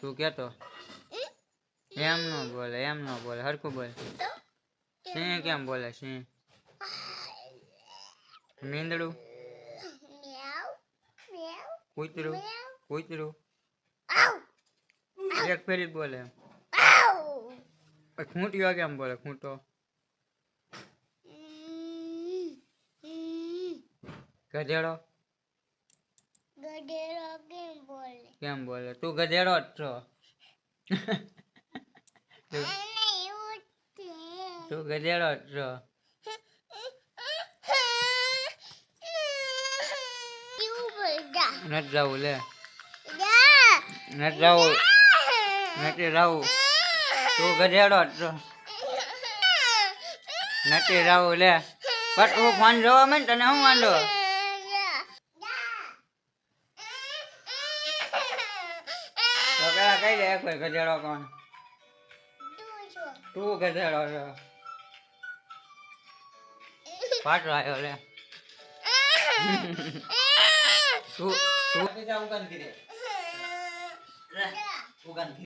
તું કેતો એમ નો બોલે હરખું બોલ સિંહ કેમ બોલે સિંહ મીંદડું કૂતરું કૂતરું એક ફેરી બોલે ખૂંટિયો કેમ બોલે ખૂંટો ગધેડો કેમ બોલે તું ગધેડો જ છો તું ગધેડો જ છો નથી જવું લે નથી જવું નથી જવું તું ગધેડો જ છો નથી જવું લે પણ તું ફોન જોવા માંડ તને શું વાંધો તો પેલા કઈ દે કોઈ ગધેડો કોણ તું ગધેડો છો પાછો આવ્યો લે તું તું